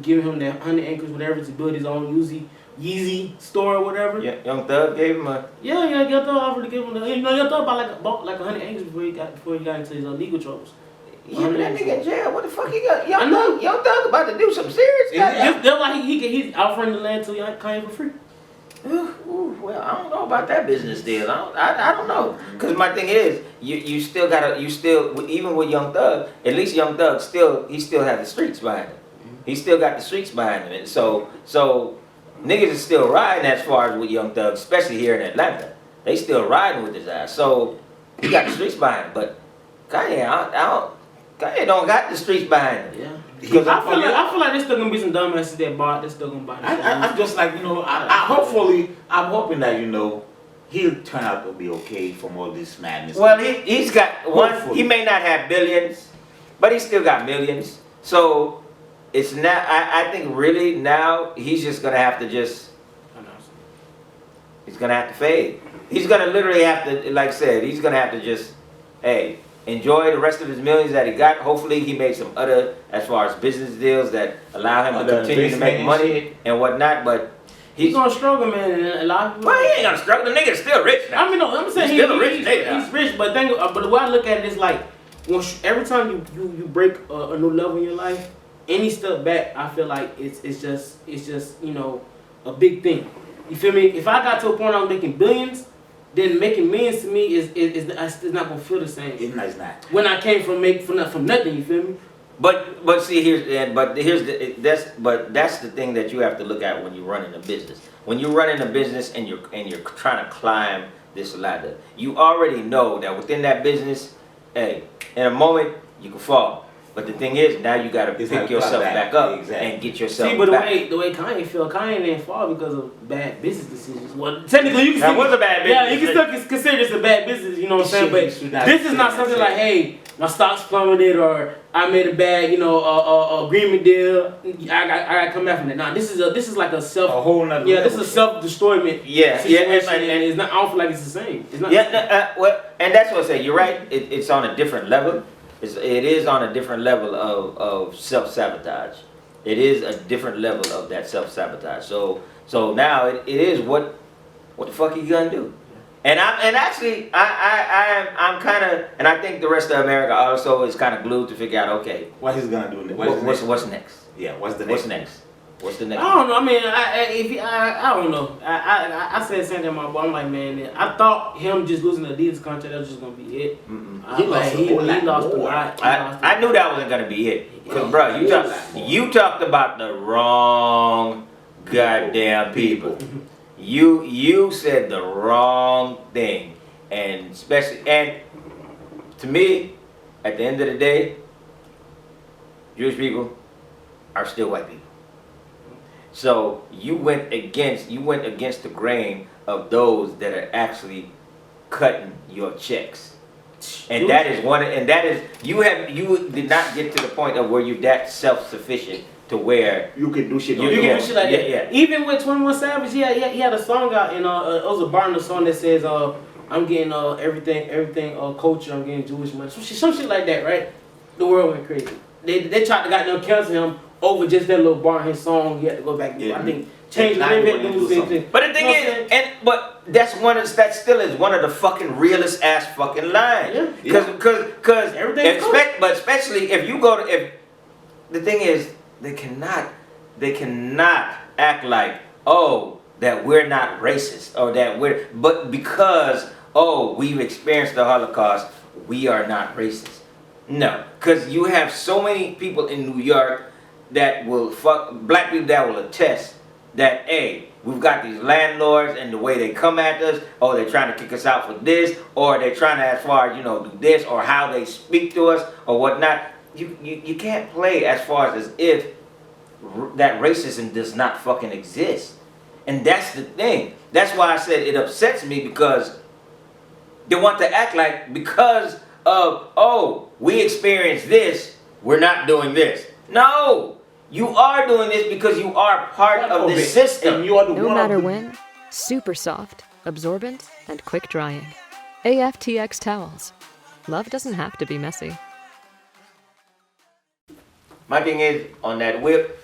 giving him that 100 acres, whatever, to build his own Yeezy store or whatever. Yeah, Young Thug gave him a. Yeah, Young Thug offered to give him Young Thug bought like 100 acres before he got into his legal troubles. Yeah, but that nigga in jail. What the fuck he got? Young Thug about to do some serious stuff. That's why he's offering the land to Kanye for free. Well, I don't know about that business deal. I don't know. Cause my thing is, you still even with Young Thug, at least Young Thug he still has the streets behind him. He still got the streets behind him, and so niggas is still riding as far as with Young Thug, especially here in Atlanta. They still riding with his ass. So he got the streets behind him, but Kanye, Kanye don't got the streets behind him. Yeah. Because I feel like there's still gonna be some dumbasses that bought. They're still gonna buy. I'm just like, I'm hoping that he'll turn out to be okay from all this madness. Well, he's got one. Hopefully. He may not have billions, but he still got millions. So it's not. I think really now he's just gonna have to He's gonna have to fade. He's gonna literally have to, like I said, he's gonna have to just, enjoy the rest of his millions that he got. Hopefully he made some other, as far as business deals that allow him to continue to make money and whatnot, but he's gonna struggle, man, and a lot of people. Well, he ain't gonna struggle. The nigga's still rich now. I mean, no, I'm saying he's still a rich nigga. He's rich, but the way I look at it is like, every time you break a new level in your life, any step back, I feel like it's just a big thing. You feel me? If I got to a point I was making billions, then making millions to me is not gonna feel the same. It's not. When I came from nothing, you feel me? But see that's the thing that you have to look at when you're running a business. When you're running a business and you're trying to climb this ladder, you already know that within that business, in a moment you can fall. But the thing is, now you gotta It's how pick you come yourself back. back up Exactly. and get yourself See, but the back. way Kanye feel, Kanye didn't fall because of bad business decisions. Well, technically, you can That still, was a bad yeah, business you can still consider this a bad business. You know what I'm saying? Shit, you But should not this is say not that, something say like, that. hey, my stocks plummeted or I made a bad, agreement deal. I got to come back from that. Nah, this is like a self. A whole nother Yeah, level this is a shit. self-destroyment. Yeah, situation, and it's not. I don't feel like it's the same. It's not. Yeah, well, and that's what I say. You're right. It's on a different level. It is on a different level of self-sabotage. It is a different level of that self-sabotage. So now it is what the fuck are you gonna do? And I'm kind of, and I think the rest of America also is kind of glued to figure out, okay, What he's gonna do next? what's next? Yeah, what's the What's next? next? What's the next? I don't know. I mean, I don't know. I said something to my boy. I'm like, man, I thought him just losing the Adidas contract that was just gonna be it. He lost a whole lot lost a more. lot. I knew that wasn't gonna be it. Cause bro, you talked about the wrong goddamn people. You said the wrong thing, and to me, at the end of the day, Jewish people are still white people. So you went against the grain of those that are actually cutting your checks. And that is you did not get to the point of where you're that self-sufficient to where You can do shit. You on You your can own. do shit like that. Yeah. Even with 21 Savage, he had a song out, and it was a Barna song that says, I'm getting everything culture, I'm getting Jewish money. Some shit like that, right? The world went crazy. They tried to goddamn cancel him over just that little bar in his song. He had to go back. Yeah. I think change the Now name he of wanna it, do do the same something. thing. But the thing You know what I'm is, saying? that still is one of the fucking realest ass fucking lines. Yeah. Because Everything's cool. but especially if you go to the thing is they cannot act like that we're not racist or that but because we've experienced the Holocaust, we are not racist. No, because you have so many people in New York that will black people that will attest that we've got these landlords and the way they come at us, or they're trying to kick us out for this, or they're trying to, as far as do this, or how they speak to us or whatnot. You can't play as far as if that racism does not fucking exist. And that's the thing. That's why I said it upsets me, because they want to act like because of we experienced this, we're not doing this. No, you are doing this because you are part of the system. And you are the No one matter of the, when, super soft, absorbent, and quick drying. AFTX towels. Love doesn't have to be messy. My thing is, on that whip,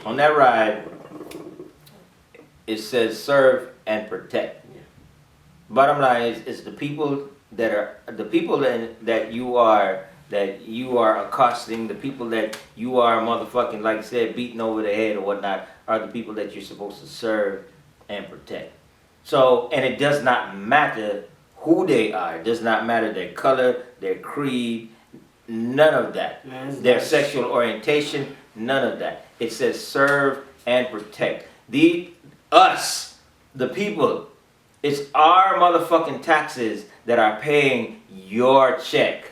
on that ride, it says serve and protect. Bottom line is the people that you are accosting, the people that you are motherfucking, like I said, beating over the head or whatnot, are the people that you're supposed to serve and protect. So, and it does not matter who they are. It does not matter their color, their creed, none of that. Their sexual orientation, none of that. It says serve and protect. The people, it's our motherfucking taxes that are paying your check.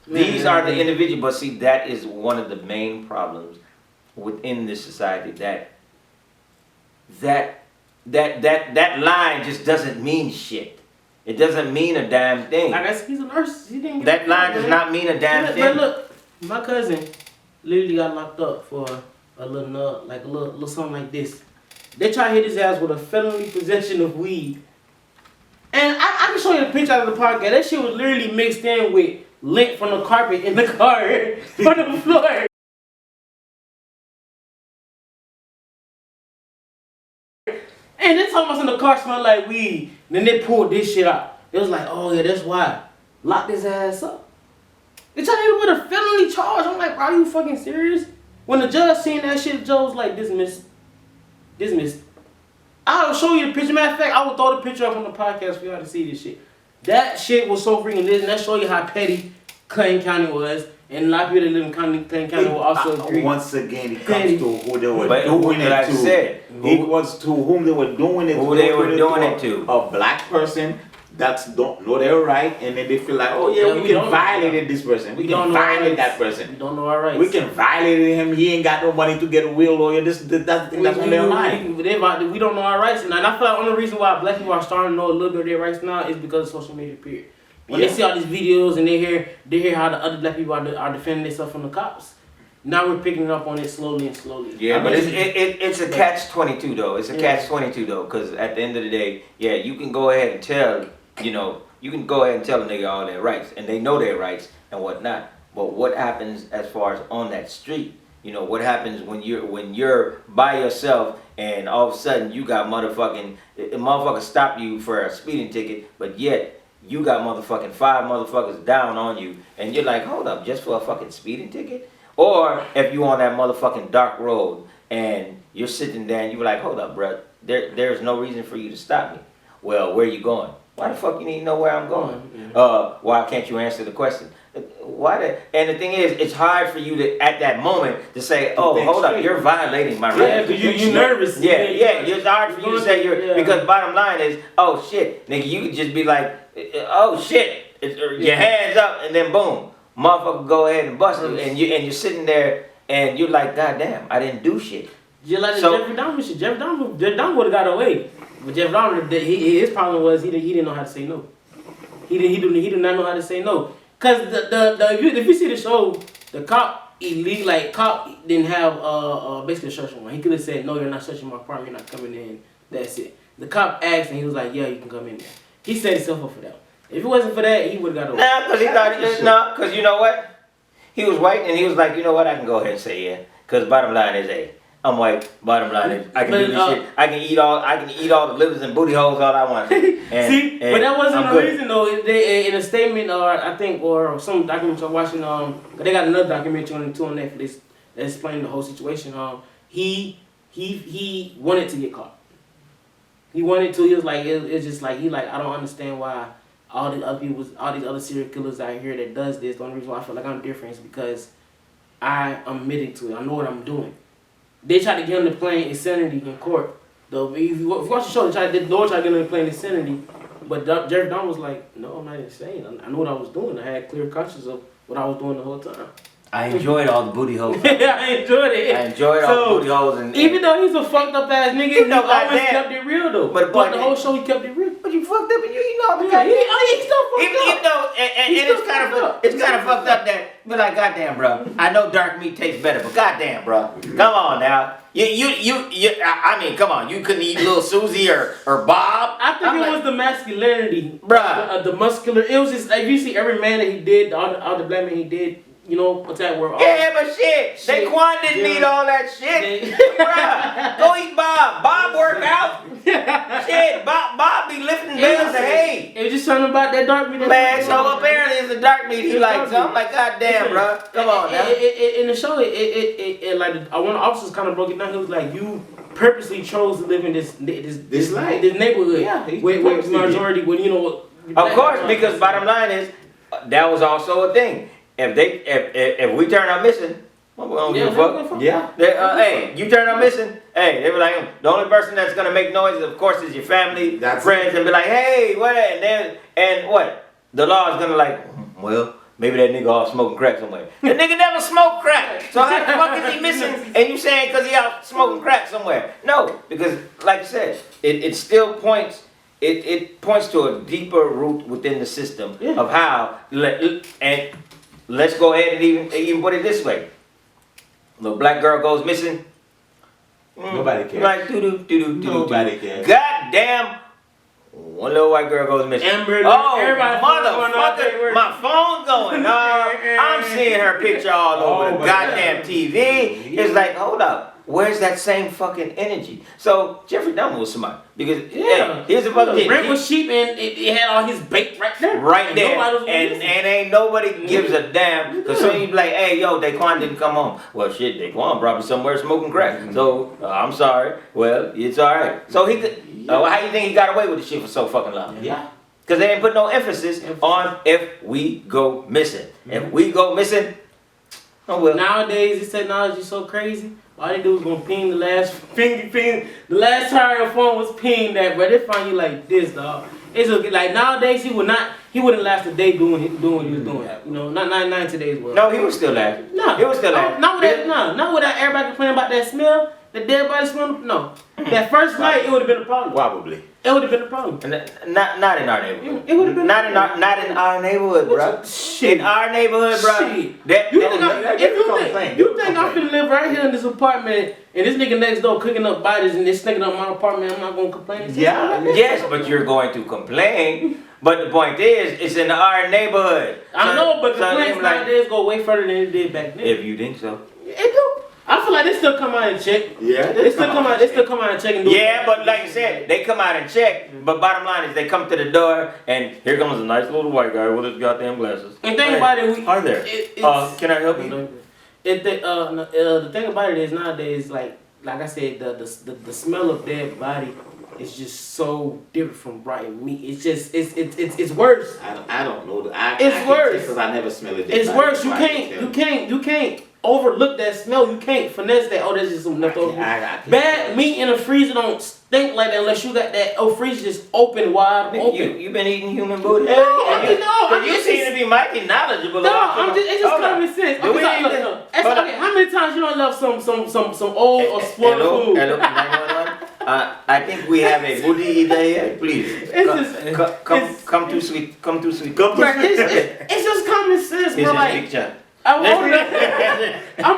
These are the individuals, but see, that is one of the main problems within this society, that line just doesn't mean shit. It doesn't mean a damn thing. I guess he's a nurse. He didn't get That line does not mean a damn thing. But look, my cousin literally got locked up for a little nut, like a little something like this. They tried to hit his ass with a felony possession of weed. And I can show you the picture out of the podcast. That shit was literally mixed in with lint from the carpet in the car, on the floor. And they talking about in the car smell like weed. Then they pulled this shit out. It was like, oh yeah, that's why. Locked his ass up. They trying to hit him with a felony charge. I'm like, bro, are you fucking serious? When the judge seen that shit, the judge was like, dismissed. I'll show you the picture. Matter of fact, I will throw the picture up on the podcast for y'all to see this shit. That shit was so freaking lit, and that show you how petty Clayton County was. And a lot of people that live in Clayton County will also agree. Once again, it comes Petty. to who they were But doing like I it to. said, It was to whom they were doing it to. Who they were doing it to. A black person that don't know their right, and then they feel like, oh yeah, Yeah, we we can don't- violate this person. We don't can know our violate rights. that person. We don't know our rights. We can violate him. He ain't got no money to get a will lawyer. That's the thing that's on their mind. We don't know our rights, and I feel like the only reason why black people are starting to know a little bit of their rights now is because of social media. Period. When they see all these videos and they hear how the other black people are defending themselves from the cops. Now we're picking up on it slowly and slowly. Yeah, but it's a catch-22 though. It's a catch-22 though, because at the end of the day, yeah, you can go ahead and tell, you can go ahead and tell a nigga all their rights, and they know their rights and whatnot. But what happens as far as on that street? What happens when you're by yourself and all of a sudden you got motherfuckers stop you for a speeding ticket, but yet you got motherfucking 5 motherfuckers down on you, and you're like, hold up, just for a fucking speeding ticket? Or if you on that motherfucking dark road and you're sitting there and you're like, hold up, bro, there's no reason for you to stop me. Well, where you going? Why the fuck you need to know where I'm going? Why can't you answer the question? And the thing is, it's hard for you to, at that moment, to say, oh, hold up, you're violating my rights. Yeah, because you're nervous. Yeah, it's hard for you to say because bottom line is, oh shit, nigga, you could just be like, oh shit, your hands up, and then boom, motherfucker go ahead and bust you, and you're sitting there, and you're like, god damn, I didn't do shit. Just like the Jeffrey Dahmer shit. Jeffrey Dahmer would have got away, but Jeffrey Dahmer, his problem was he didn't know how to say no. He did not know how to say no. Cause if you see the show, the cop didn't have basically a search warrant. He could have said, no, you're not searching my apartment, you're not coming in. That's it. The cop asked and he was like, yeah, you can come in there. He set himself up for that. If it wasn't for that, he would have got away. Nah, because he thought, because you know what? He was white and he was like, you know what, I can go ahead and say yeah. Because bottom line is, I'm white. Bottom line is, I can do this shit. I can eat all the livers and booty holes all I want. But that wasn't the reason though. They in a statement, or some documentary I'm watching. They got another documentary on Netflix that explained the whole situation. He wanted to get caught. He wanted to. He was like, it's just like I don't understand why all these other serial killers out here that does this. The only reason why I feel like I'm different is because I am admitting to it. I know what I'm doing. They tried to get him to play insanity in court. If you watch the show, they tried to get him to play insanity. But Jeffrey Dahmer was like, no, I'm not insane. I knew what I was doing. I had clear conscience of what I was doing the whole time. I enjoyed all the booty holes. I enjoyed it. I enjoyed all the booty holes. And even though he's a fucked up ass nigga, he always kept it real though. But the whole show, he kept it real. But you fucked up and you know he's still fucked up. Even though, and it's kind of fucked up that, be like, goddamn, bro. I know dark meat tastes better, but goddamn, bro. Come on now. I mean, come on. You couldn't eat little Susie or Bob. I think it was the masculinity, bruh. The muscular. It was just like you see every man that he did, all the black men he did. What's that word? Yeah, but shit. Daquan didn't need all that shit. Bruh, go eat Bob. Bob work out. Shit, Bob be lifting bales of hay. It was just something about that dark meat. Man, so apparently it's a dark meat. He like, so I'm like, goddamn, bro. Come on now. In the show, like one of the officers kind of broke it down. He was like, you purposely chose to live in this neighborhood. Yeah, with majority, Of course, because bottom line is, that was also a thing. If we turn out missing, well, we don't give a fuck. Yeah. Hey, you turn out missing. Hey, they were like, the only person that's gonna make noise, of course, is your family, friends, and be like, hey, what? And what? The law is gonna like, well, maybe that nigga off smoking crack somewhere. The nigga never smoked crack. So how the fuck is he missing? And you saying because he out smoking crack somewhere? No, because like I said, it still points. It points to a deeper root within the system of how and. Let's go ahead and even put it this way. Little black girl goes missing. Nobody cares. Like Nobody cares. Goddamn, one little white girl goes missing. Amber, motherfucker, my phone's going off. I'm seeing her picture all over the goddamn TV. It's like, hold up. Where's that same fucking energy? So Jeffrey Dahmer was smart because here's the fucking thing. Rent was cheap and it had all his bait right there. Right there, and ain't nobody gives a damn. Cause so you be like, hey yo, Daquan didn't come home. Well shit, Daquan probably somewhere smoking crack. So I'm sorry. Well, it's all right. So he could. How you think he got away with the shit for so fucking long? Yeah. Cause they didn't put no emphasis on if we go missing. If we go missing, oh well. Nowadays, this technology is so crazy. All they do was gonna ping the last ping. The last time your phone was pinged that, bro. They find you like this, dog. It's okay. Like nowadays, he wouldn't last a day doing what he was doing. You know, not today's world. No, he was still laughing. No, he was still laughing. Not with that. Everybody complaining about that smell. The dead body smell. No, that first night it would have been a problem. Probably. It would have been a problem. Not in our neighborhood. It would have been not in our neighborhood, bro. Shit. In our neighborhood, bro. Shit. You think I'm finna live right here in this apartment and this nigga next door cooking up bodies and this nigga up my apartment? I'm not gonna complain. Yes, but you're going to complain. But the point is, it's in our neighborhood. I know, but complaints nowadays go way further than it did back then. If you think so. It do. I feel like they still come out and check. Yeah, they still come out and check and do. Yeah, but like you said, they come out and check. But bottom line is, they come to the door and here comes a nice little white guy with his goddamn glasses. And think about it, Hi there. Can I help you? The thing about it is nowadays, like I said, the smell of dead body is just so different from rotten meat. It's just it's worse. I don't know. It's worse because I never smell it. It's worse. You can't overlook that smell. You can't finesse that. Oh, that's just some leftover. Bad meat in a freezer don't stink like that unless you got that freezer just open wide open. You been eating human booty? No, you seem to be mighty knowledgeable. It's just common sense. Okay, how many times you don't love some old or spoiled food? Hello, 911. I think we have a booty eater here. Please, come too sweet. Come too sweet. It's just common sense, bro. Like, I'm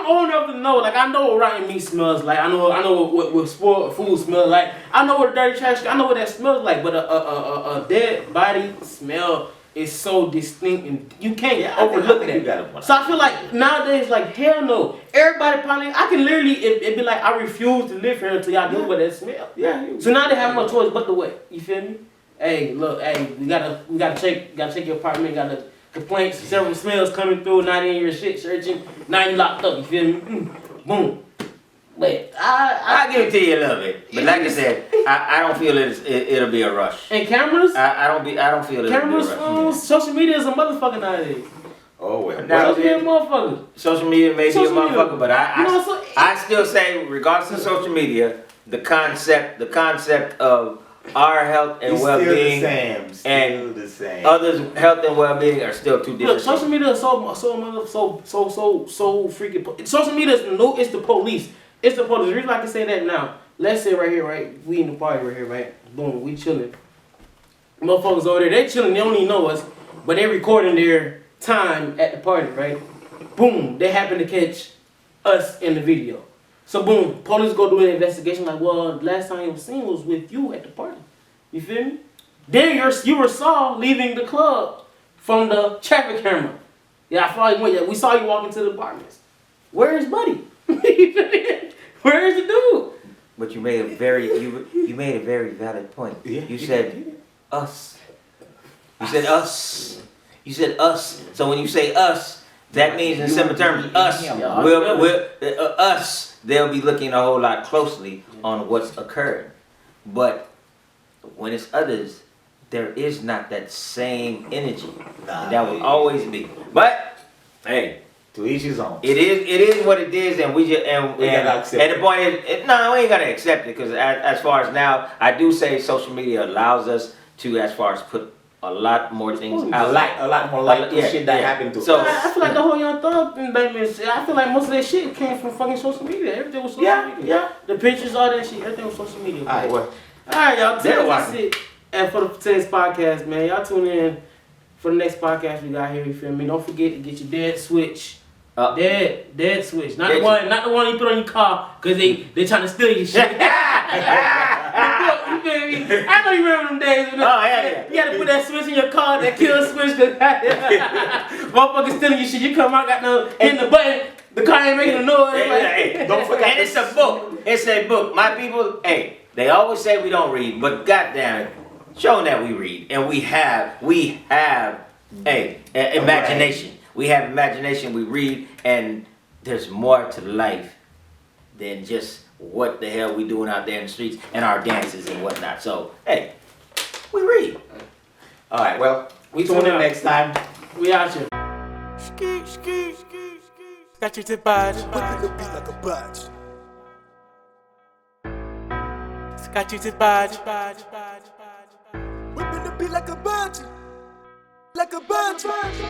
old enough to know. Like, I know what rotten meat smells like. I know what spoiled food smells like. I know what dirty trash. I know what that smells like. But a dead body smell is so distinct, and you can't overlook that. So I feel like nowadays, like, hell no. Everybody probably, I can literally, it be like, I refuse to live here until y'all deal with that smell. Yeah. So now they have no choice but to wait. You feel me? Hey, look, we gotta check your apartment. Gotta complaints, several smells coming through. Not in your shit searching. Now you locked up. You feel me? Boom. But I give it to you a little bit, but like I said, I don't feel it'll be a rush. And cameras? I don't feel it'll be a rush. Phones, social media is a motherfucker nowadays. Oh well. Social media may be a motherfucker, but I still say, regardless of social media, the concept of our health and well-being and others' health and well-being are still two different. Look, social media is so freaking. Social media is the police. It's the police. The reason I can say that now. Let's say right here, right? We in the party right here, right? Boom, we chilling. Motherfuckers over there, they chilling. They don't even know us, but they recording their time at the party, right? Boom, they happen to catch us in the video. So boom, police go do an investigation. Like, well, last time you was seen was with you at the party. You feel me? Then you were saw leaving the club from the traffic camera. Yeah, I thought you went. Yeah, we saw you walk into the apartments. Where is Buddy? Where is the dude? But you made a very valid point. You said us. You said us. You said us. So when you say us, that means in simple terms, us. Us. They'll be looking a whole lot closely on what's occurred. But when it's others, there is not that same energy. That will always be. But hey, to each his own. It is what it is, and we gotta accept it. And the point is, no, we ain't gotta accept it, because as far as now, I do say social media allows us to, as far as put a lot more things out. A lot more like shit that happened to us. So I feel like the whole Young Thug thing, baby, I feel like most of that shit came from fucking social media. Everything was social media. Yeah. The pictures, all that shit, everything was social media. Alright, well. Alright, y'all. That's it. And for today's podcast, man, y'all tune in for the next podcast we got here. You feel me? Don't forget to get your dead switch. Dead switch. Not the one you put on your car, because they trying to steal your shit. You feel me? I know you remember them days. You gotta put that switch in your car, that kill switch. Motherfuckers stealing your shit. You come out, hitting the button, the car ain't making a noise. Hey, don't forget. And it's a book. It's a book. My people, hey, they always say we don't read, but goddamn it, show them that we read. And we have imagination. We have imagination, we read, and there's more to life than just what the hell we doing out there in the streets and our dances and whatnot. So, hey, we read. All right, well, we tune in next time. We out here. Got you to bad. Put the beat like a badge. Got you to bad. Whipping the beat like a bungee. Like a bungee.